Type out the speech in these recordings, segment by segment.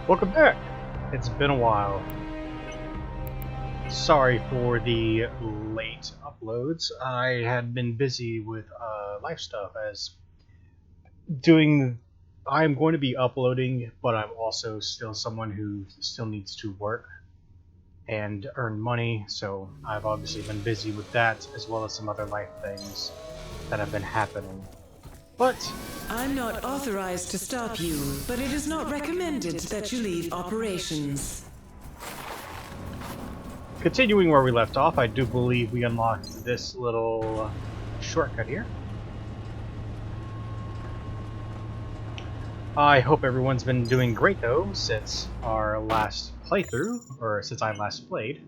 Welcome back! It's been a while. Sorry for the late uploads. I had been busy with life stuff as doing. I'm going to be uploading, but I'm also still someone who still needs to work and earn money, so I've obviously been busy with that as well as some other life things that have been happening. But I'm not authorized to stop you, but it is not recommended that you leave operations. continuing where we left off, I do believe we unlocked this little shortcut here. I hope everyone's been doing great though since our last playthrough, or since I last played.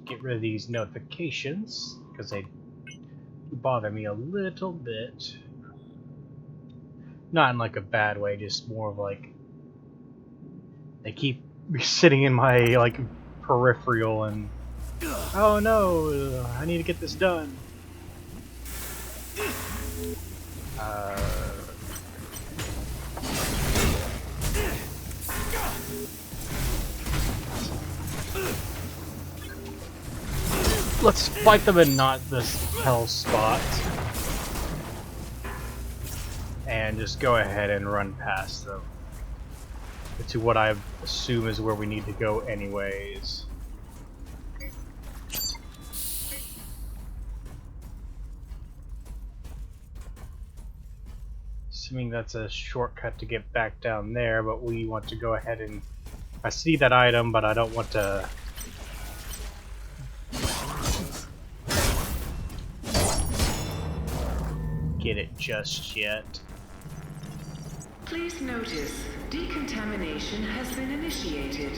Get rid of these notifications because they bother me a little bit. Not in like a bad way, just more of like they keep sitting in my like peripheral and oh no, I need to get this done. Let's fight them in not this hell spot. And just go ahead and run past them. To what I assume is where we need to go anyways. Assuming that's a shortcut to get back down there, but we want to go ahead and... I see that item, but I don't want to... get it just yet. Please notice, decontamination has been initiated.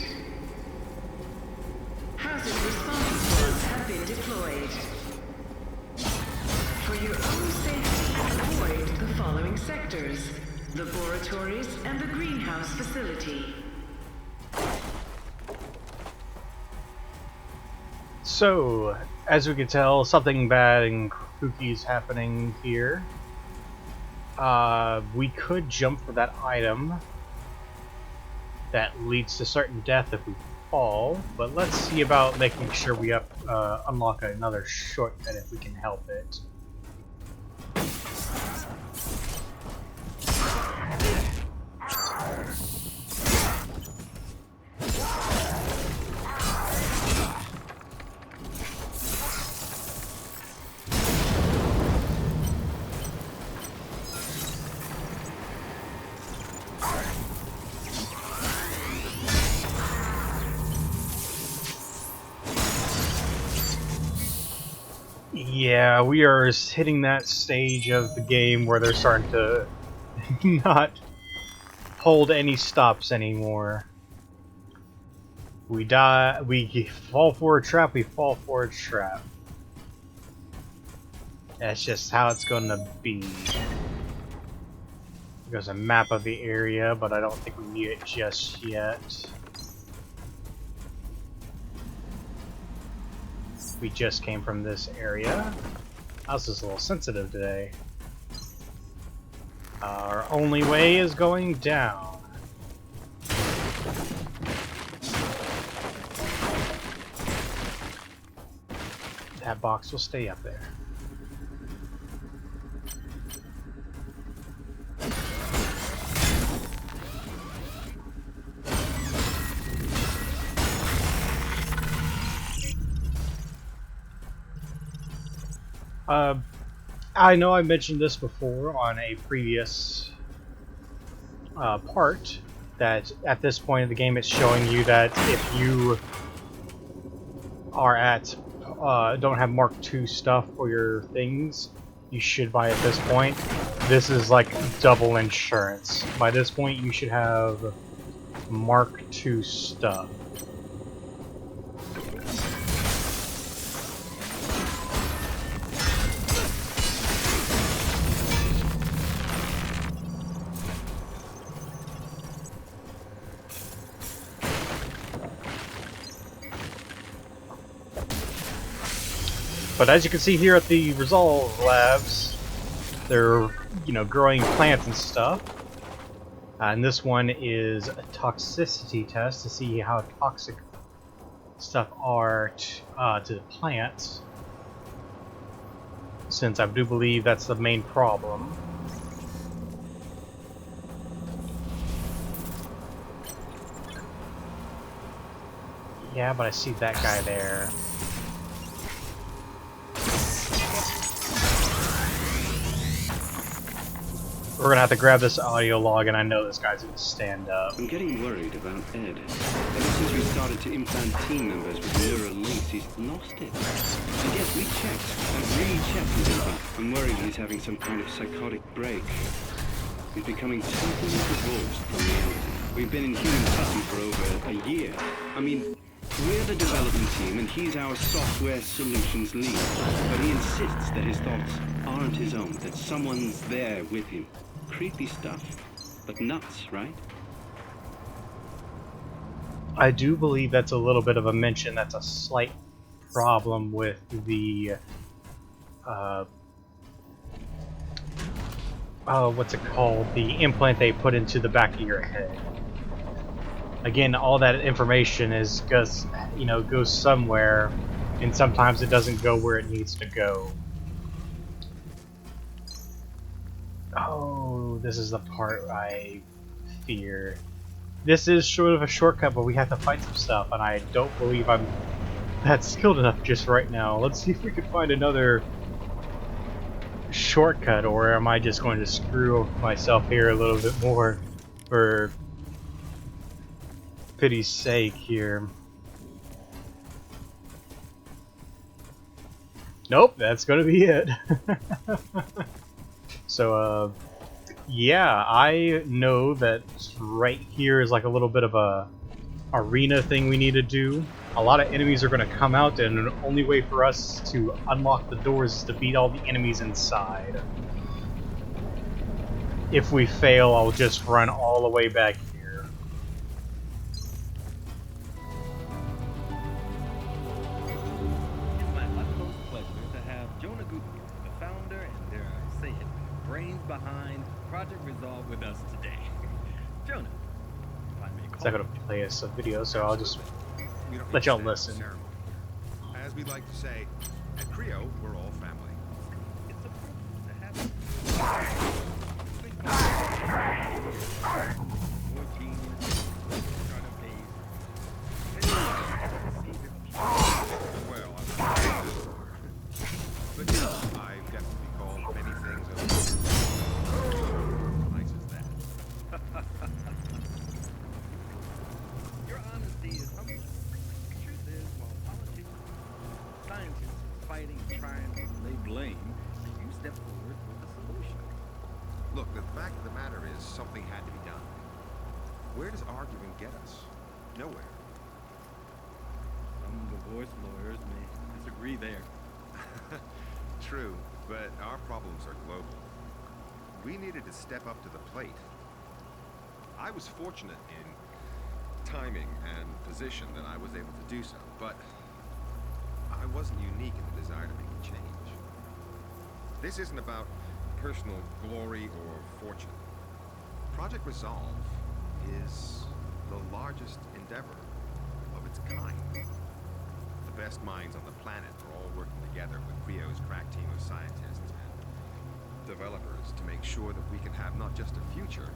Hazard response pods have been deployed. For your own safety, avoid the following sectors: laboratories and the greenhouse facility. So, as we can tell, something bad and kooky is happening here. We could jump for that item that leads to certain death if we fall, but let's see about making sure we unlock another shortcut if we can help it. Yeah, we are hitting that stage of the game where they're starting to not hold any stops anymore. We die, we fall for a trap, we fall for a trap. That's just how it's gonna be. There's a map of the area, but I don't think we need it just yet. We just came from this area. House is a little sensitive today. Our only way is going down. That box will stay up there. I know I mentioned this before on a previous part, that at this point in the game it's showing you that if you are at don't have Mark II stuff for your things, you should buy at this point. This is like double insurance. By this point you should have Mark II stuff. But as you can see here at the Resolve Labs, they're, growing plants and stuff. And this one is a toxicity test to see how toxic stuff are to the plants, since I do believe that's the main problem. Yeah, but I see that guy there. We're gonna have to grab this audio log, and I know this guy's gonna stand up. I'm getting worried about Ed. Ever since we started to implant team members with neural links, he's lost it. And yes, we checked. I've rechecked with him, but I'm worried he's having some kind of psychotic break. He's becoming totally divorced from reality. We've been in human custody for over a year. I mean, we're the development team, and he's our software solutions lead. But he insists that his thoughts aren't his own, that someone's there with him. Creepy stuff, but nuts, right? I do believe that's a little bit of a mention. That's a slight problem with the what's it called? The implant they put into the back of your head. Again, all that information is goes somewhere, and sometimes it doesn't go where it needs to go. Oh, this is the part I fear. This is sort of a shortcut, but we have to fight some stuff, and I don't believe I'm that skilled enough just right now. Let's see if we can find another shortcut, or am I just going to screw myself here a little bit more for pity's sake here? Nope, that's gonna be it. So, yeah, I know that right here is like a little bit of a arena thing we need to do. A lot of enemies are going to come out, and the only way for us to unlock the doors is to beat all the enemies inside. If we fail, I'll just run all the way back here. It's my utmost pleasure to have Jonah Gutman, the founder and, dare I say it, brains behind Project Resolve with us today. Jonah, if I may call It's not going to play us a video, so I'll just let y'all listen. As we like to say, at Creo, we're all family. It's a privilege to have you. More genius, trying to phase. Well, but you know, I've got to be called many things over. Nice as that. Your honesty is humble. The truth is, while politicians, scientists are fighting and trying to lay blame, you step forward with a solution. Look, the fact of the matter is, something had to be done. Where does arguing get us? Nowhere. Some divorce lawyers may disagree there. True, but our problems are global. We needed to step up to the plate. I was fortunate in timing and position that I was able to do so, but I wasn't unique in the desire to make a change. This isn't about personal glory or fortune. Project Resolve is the largest endeavor of its kind. The best minds on the planet are all working together with Creo's crack team of scientists and developers to make sure that we can have not just a future,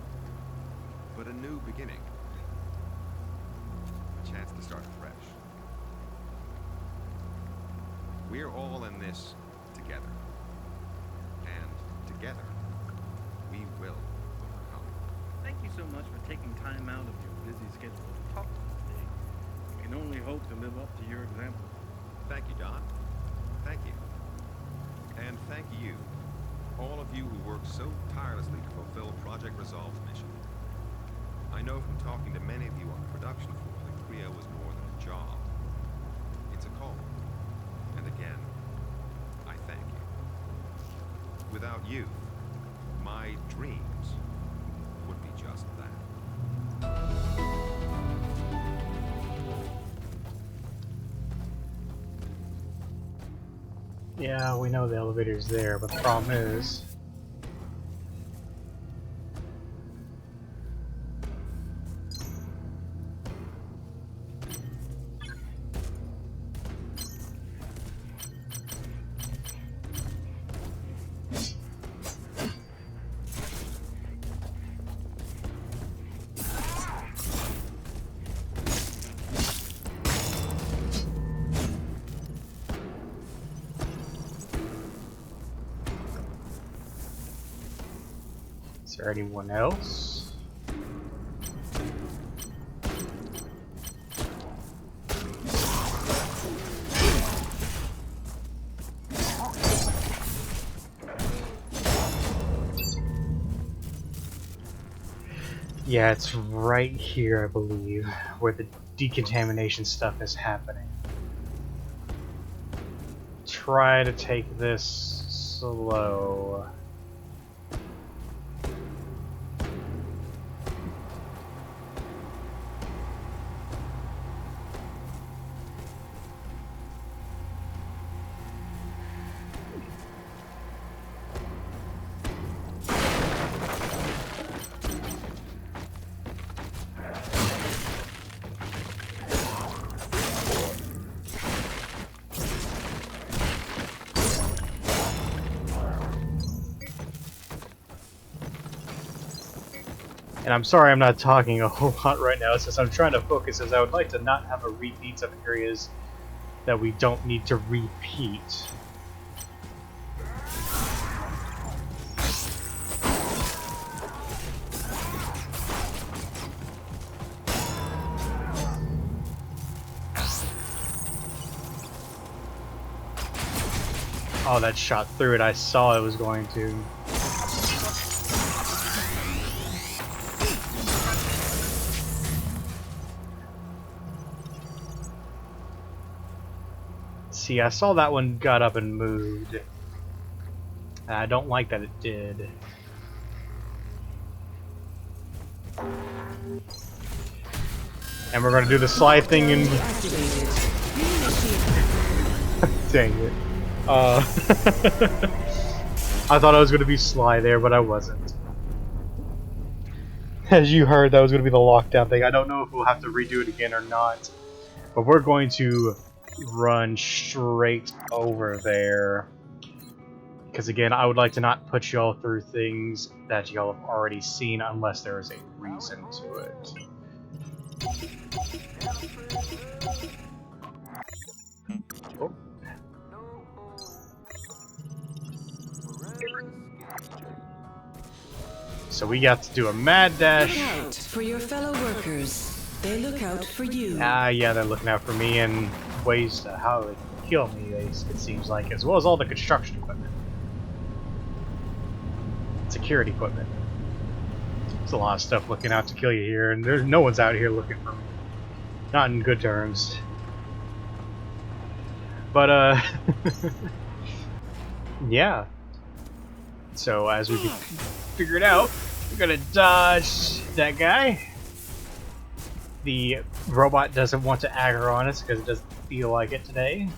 but a new beginning. A chance to start fresh. We're all in this together. And together, we will overcome. Thank you so much for taking time out of your busy schedule to talk to us today. We can only hope to live up to your example. Thank you, Don. Thank you. And thank you, all of you who work so tirelessly to fulfill Project Resolve's mission. I know from talking to many of you on the production floor that Creo is more than a job. It's a call. And again, I thank you. Without you, my dreams would be just that. Yeah, we know the elevator's there, but the problem is... Is there anyone else? Yeah, it's right here, I believe, where the decontamination stuff is happening. Try to take this slow. And I'm sorry I'm not talking a whole lot right now, since I'm trying to focus, as I would like to not have a repeats of areas that we don't need to repeat. Oh, that shot through it. I saw it was going to. See, I saw that one got up and moved. And I don't like that it did. And we're gonna do the slide thing and... Dang it. I thought I was gonna be Sly there, but I wasn't. As you heard, that was gonna be the lockdown thing. I don't know if we'll have to redo it again or not. But we're going to run straight over there. Because again, I would like to not put y'all through things that y'all have already seen unless there is a reason to it. Oh. So we got to do a mad dash. Look out for your fellow workers. They look out for you. Ah, yeah, they're looking out for me in ways to how they can kill me, it seems like, as well as all the construction equipment. Security equipment. There's a lot of stuff looking out to kill you here, and there's no one's out here looking for me. Not in good terms. But, yeah. So, as we figured out, we're gonna dodge that guy. The robot doesn't want to aggro on us because it doesn't feel like it today.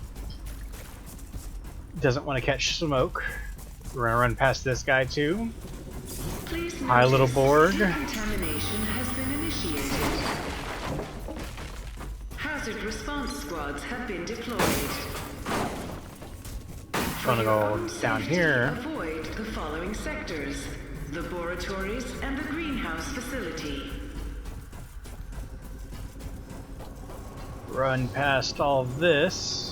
Doesn't want to catch smoke. We're gonna run past this guy too. Please Hi, little notice Borg. decontamination has been initiated. Hazard response squads have been deployed. Trying to For your go own down safety, here. Avoid the following sectors: laboratories and the greenhouse facility. Run past all of this.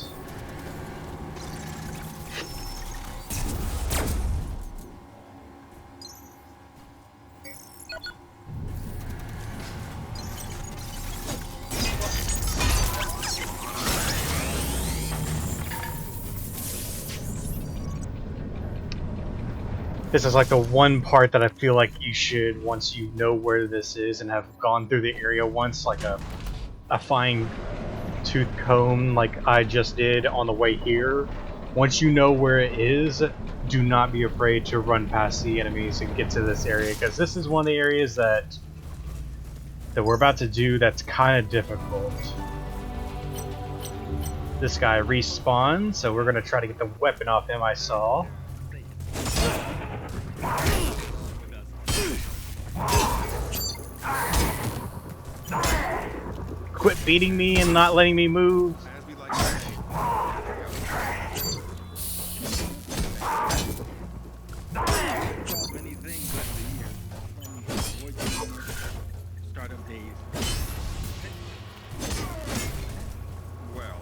This is like the one part that I feel like you should, once you know where this is and have gone through the area once, like a fine tooth comb like I just did on the way here. Once you know where it is, do not be afraid to run past the enemies and get to this area, because this is one of the areas that we're about to do that's kind of difficult. This guy respawns, so we're going to try to get the weapon off him, I saw. Quit beating me and not letting me move. As we like to say, Many things left to hear. Startup days. well,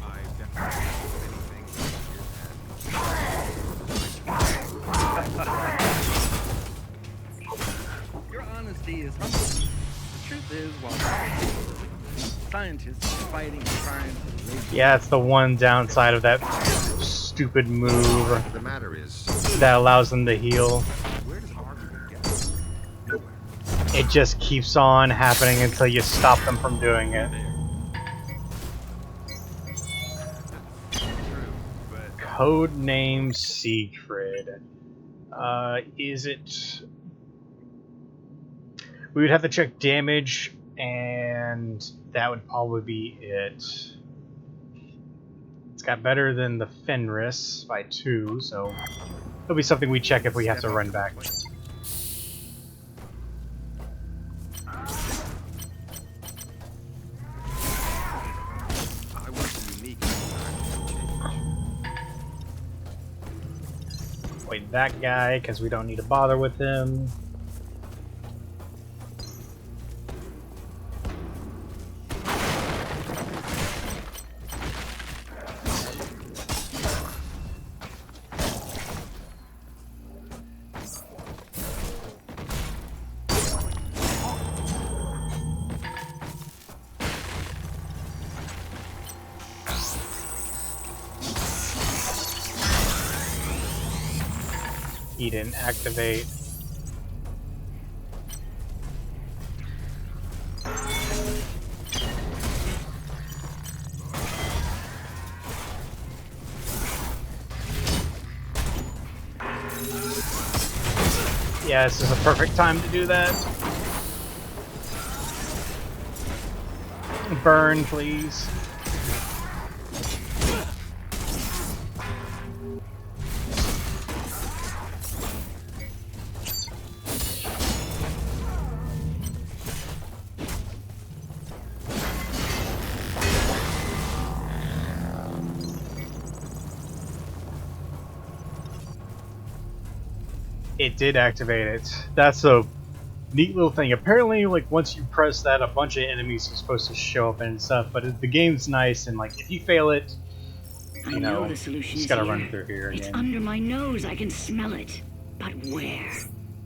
I definitely have many things to hear. honesty is humble. The truth is, while scientists are fighting and trying to lay Yeah, it's the one downside of that stupid move The matter is, that allows them to heal. where does argument get us? Nowhere. It just keeps on happening until you stop them from doing it. True, but Codename Siegfried. Is it... We would have to check damage, and that would probably be it. It's got better than the Fenris by 2, so it'll be something we check if we have to step up run the back. plate. I was unique in the change. Wait, that guy, because we don't need to bother with him. He didn't activate. Yeah, this is a perfect time to do that. Burn, please. It did activate it. That's a neat little thing. Apparently, like, once you press that, a bunch of enemies are supposed to show up and stuff, but the game's nice, and like, if you fail it, I you know know, the solution just is gotta here. run through here It's again. under my nose. I can smell it. But where?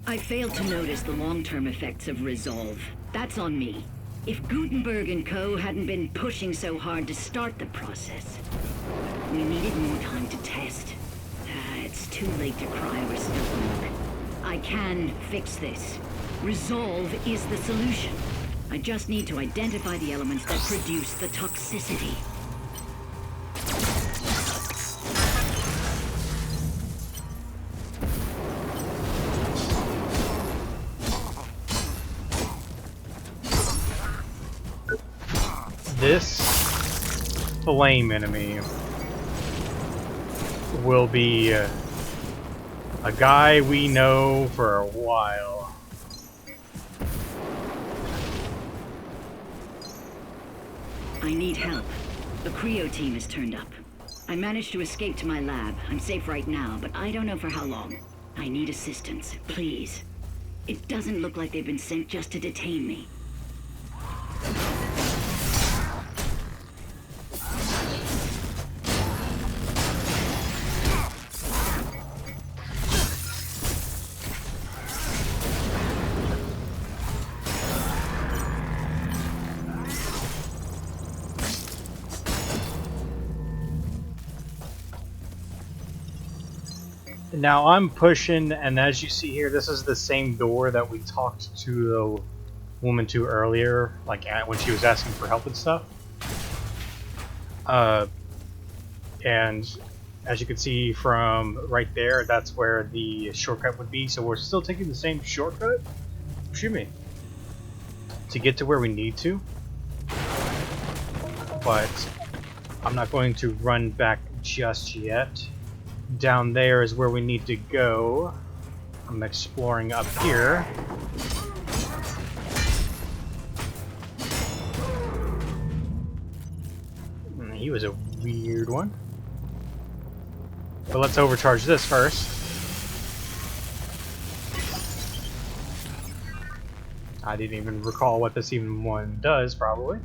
I failed to notice the long-term effects of Resolve. That's on me. If Gutenberg and Co. hadn't been pushing so hard to start the process, we needed more time to test. It's too late to cry over spilled milk. I can fix this. Resolve is the solution. I just need to identify the elements that produce the toxicity. This flame enemy will be a guy we know for a while. I need help. The Creo team has turned up. I managed to escape to my lab. I'm safe right now, but I don't know for how long. I need assistance, please. It doesn't look like they've been sent just to detain me. Now I'm pushing, and as you see here, this is the same door that we talked to the woman to earlier, like when she was asking for help and stuff. And as you can see from right there, that's where the shortcut would be. So we're still taking the same shortcut, excuse me, to get to where we need to. But I'm not going to run back just yet. Down there is where we need to go. I'm exploring up here. He was a weird one. But let's overcharge this first. I didn't even recall what this even one does, probably.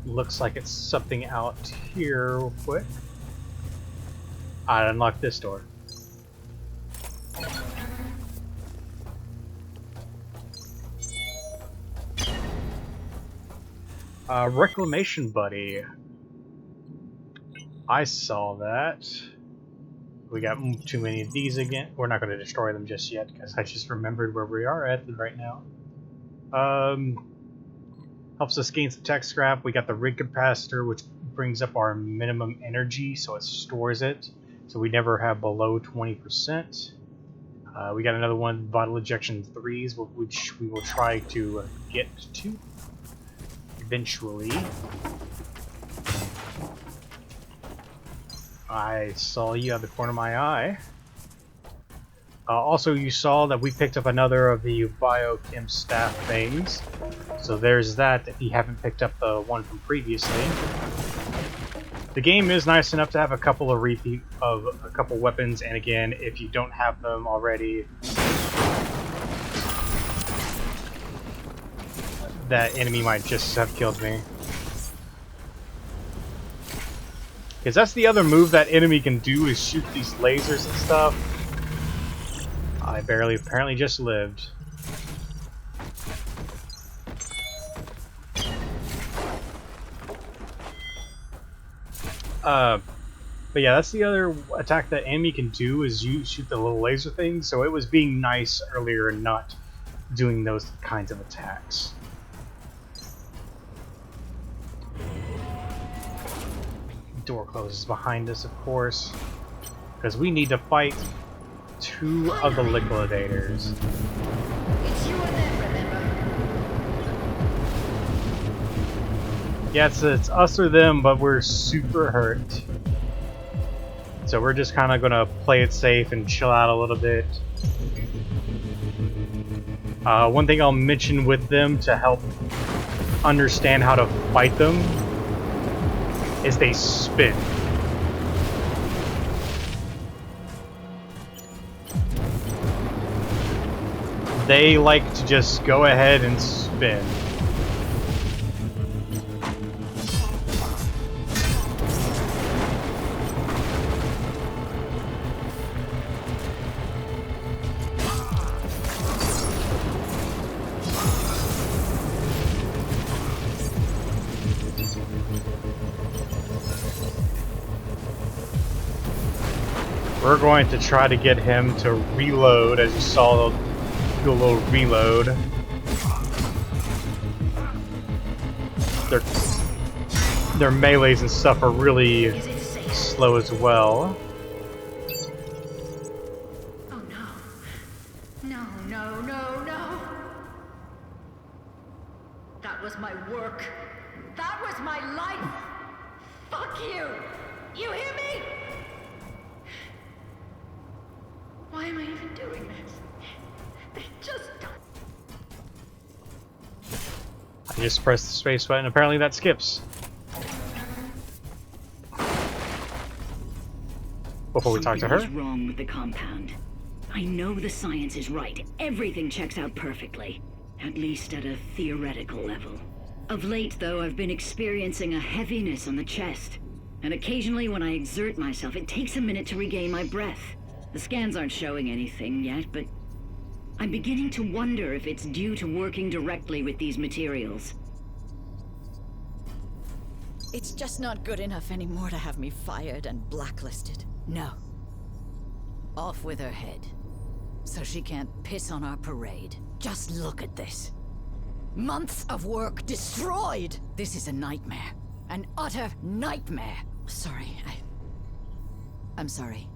Looks like it's something out here real quick. I unlocked this door. Reclamation Buddy. I saw that. We got too many of these again. We're not going to destroy them just yet, because I just remembered where we are at right now. Helps us gain some tech scrap. We got the rig capacitor, which brings up our minimum energy, so it stores it. So we never have below 20%. We got another one, Vital Ejection 3s, which we will try to get to eventually. I saw you out the corner of my eye. Also, you saw that we picked up another of the biochem staff things. So there's that if you haven't picked up the one from previously. The game is nice enough to have a couple of repeat of a couple weapons, and again, if you don't have them already, that enemy might just have killed me. Because that's the other move that enemy can do, is shoot these lasers and stuff. I barely apparently just lived. But yeah, that's the other attack that enemy can do, is you shoot the little laser thing, so it was being nice earlier and not doing those kinds of attacks. Door closes behind us, of course, because we need to fight 2 of the liquidators. It's you and them, remember? Yeah, it's us or them, but we're super hurt. So we're just kind of going to play it safe and chill out a little bit. One thing I'll mention with them to help understand how to fight them is they spin. They like to just go ahead and spin. We're going to try to get him to reload, as you saw, do a little reload. Their melees and stuff are really slow as well. Oh no. No, no, no, no. That was my work. That was my life. Fuck you. You hear me? Why am I even doing this? They just don't. I just pressed the space button. Apparently that skips. Before we talk to her. Something is wrong with the compound. I know the science is right. Everything checks out perfectly. At least at a theoretical level. Of late, though, I've been experiencing a heaviness on the chest. And occasionally when I exert myself, it takes a minute to regain my breath. The scans aren't showing anything yet, but I'm beginning to wonder if it's due to working directly with these materials. It's just not good enough anymore to have me fired and blacklisted. No. Off with her head. So she can't piss on our parade. Just look at this. Months of work destroyed! This is a nightmare. An utter nightmare. Sorry, I'm sorry.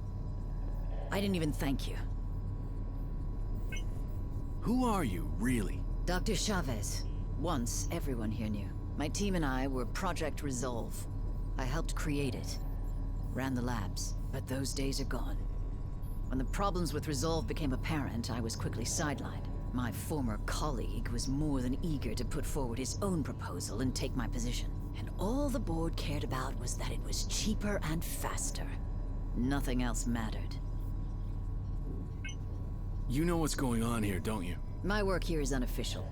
I didn't even thank you. Who are you, really? Dr. Chavez. Once, everyone here knew. My team and I were Project Resolve. I helped create it. Ran the labs, but those days are gone. When the problems with Resolve became apparent, I was quickly sidelined. My former colleague was more than eager to put forward his own proposal and take my position. And all the board cared about was that it was cheaper and faster. Nothing else mattered. You know what's going on here, don't you? My work here is unofficial.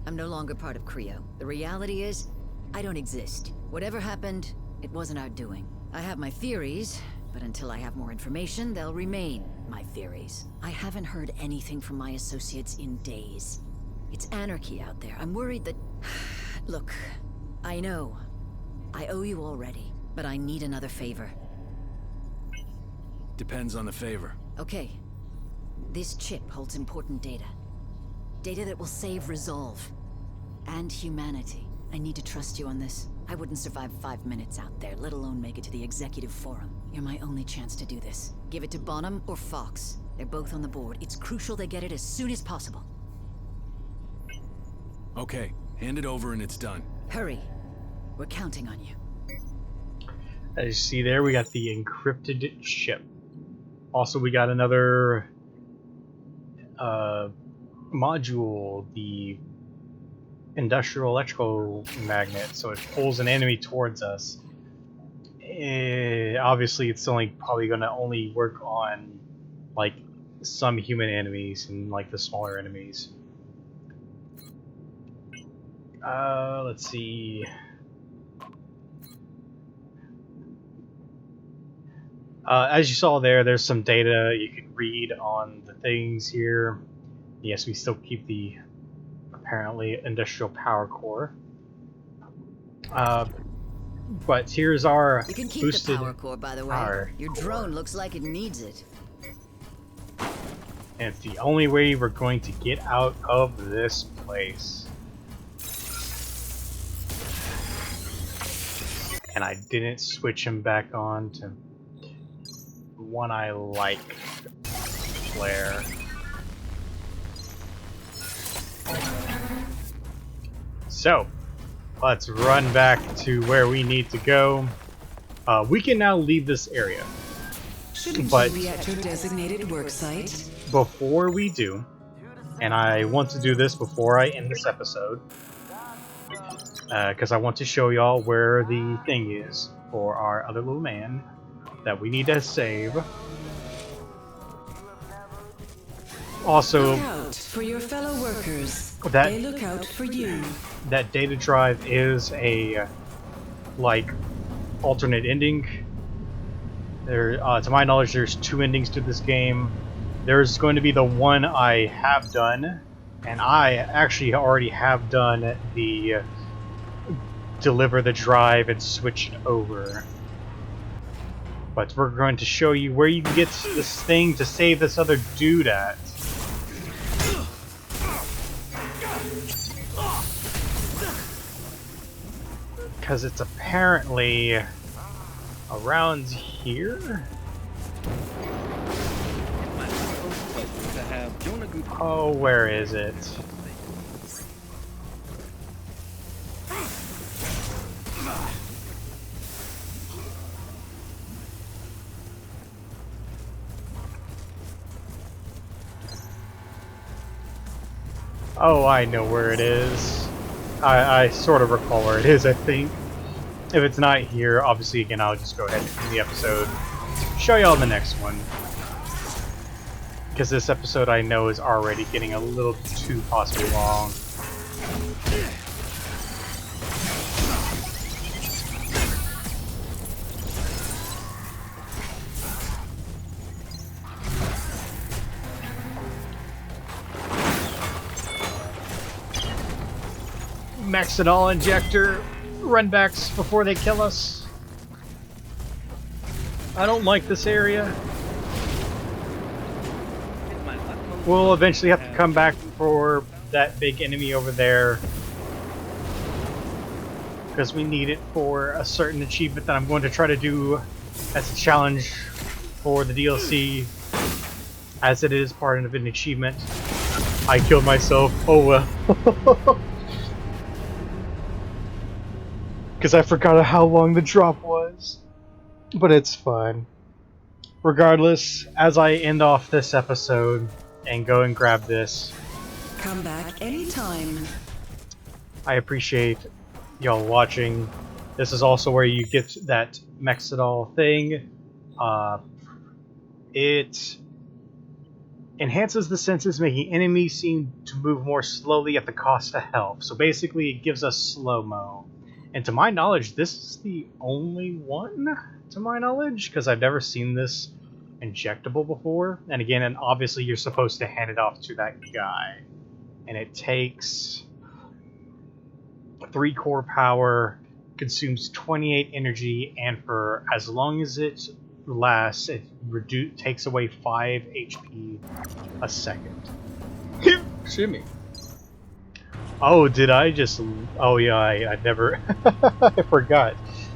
I'm no longer part of Creo. The reality is, I don't exist. Whatever happened, it wasn't our doing. I have my theories, but until I have more information, they'll remain my theories. I haven't heard anything from my associates in days. It's anarchy out there. I'm worried that... Look, I know. I owe you already, but I need another favor. Depends on the favor. Okay. This chip holds important data. Data that will save Resolve. And humanity. I need to trust you on this. I wouldn't survive 5 minutes out there, let alone make it to the Executive Forum. You're my only chance to do this. Give it to Bonham or Fox. They're both on the board. It's crucial they get it as soon as possible. Okay, hand it over and it's done. Hurry. We're counting on you. As you see there, we got the encrypted chip. Also, we got another module, the industrial electrical magnet, so it pulls an enemy towards us. Obviously, it's only probably going to only work on like some human enemies and like the smaller enemies. Let's see. As you saw there, there's some data you can read on the things here. Yes, we still keep the apparently industrial power core. But here's our You can keep boosted the power core, by the way. power Your drone looks like it needs it. and it's the only way we're going to get out of this place. And I didn't switch him back on to one I like, Flare. So, let's run back to where we need to go. We can now leave this area. Shouldn't But- you be at your designated work site? Before we do, and I want to do this before I end this episode, because I want to show y'all where the thing is for our other little man that we need to save. Also, Look out for your fellow workers. That- They look out for you. that data drive is a like alternate ending. There, to my knowledge, there's 2 endings to this game. There's going to be the one I have done, and I actually already have done the deliver the drive and switch it over. But we're going to show you where you can get this thing to save this other dude at. Because it's apparently around here? To have Jonah Goop Oh, where is it? Oh, I know where it is. I sort of recall where it is, I think. If it's not here, obviously, again, I'll just go ahead and end the episode. Show y'all in the next one. Because this episode, I know, is already getting a little too possibly long. Maxidol injector runbacks before they kill us. I don't like this area. We'll eventually have to come back for that big enemy over there. Because we need it for a certain achievement that I'm going to try to do as a challenge for the DLC. As it is part of an achievement. I killed myself. Oh well. Because I forgot how long the drop was. But it's fine. Regardless, as I end off this episode and go and grab this, Come back anytime. I appreciate y'all watching. This is also where you get that Maxidol thing. It enhances the senses, making enemies seem to move more slowly at the cost of health. So basically, it gives us slow-mo. And to my knowledge, this is the only one, to my knowledge, because I've never seen this injectable before. And again, and obviously you're supposed to hand it off to that guy. And it takes 3 core power, consumes 28 energy, and for as long as it lasts, it takes away 5 HP a second. Shimmy. Oh, did I just... Oh yeah, I never... I forgot.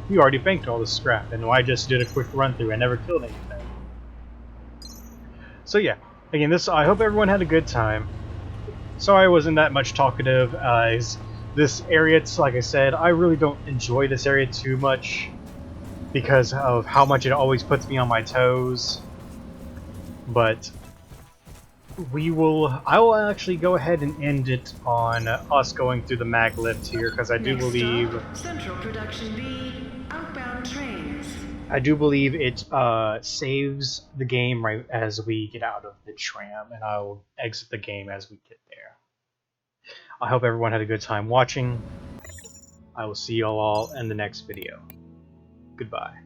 You already banked all the scrap, and I just did a quick run through and never killed anything. So yeah, again, I hope everyone had a good time. Sorry I wasn't that much talkative. This area, like I said, I really don't enjoy this area too much because of how much it always puts me on my toes. But I will actually go ahead and end it on us going through the mag lift here, because I do believe Central Production B, outbound trains. I do believe it saves the game right as we get out of the tram, and I will exit the game as we get there. I hope everyone had a good time watching. I will see you all in the next video. Goodbye.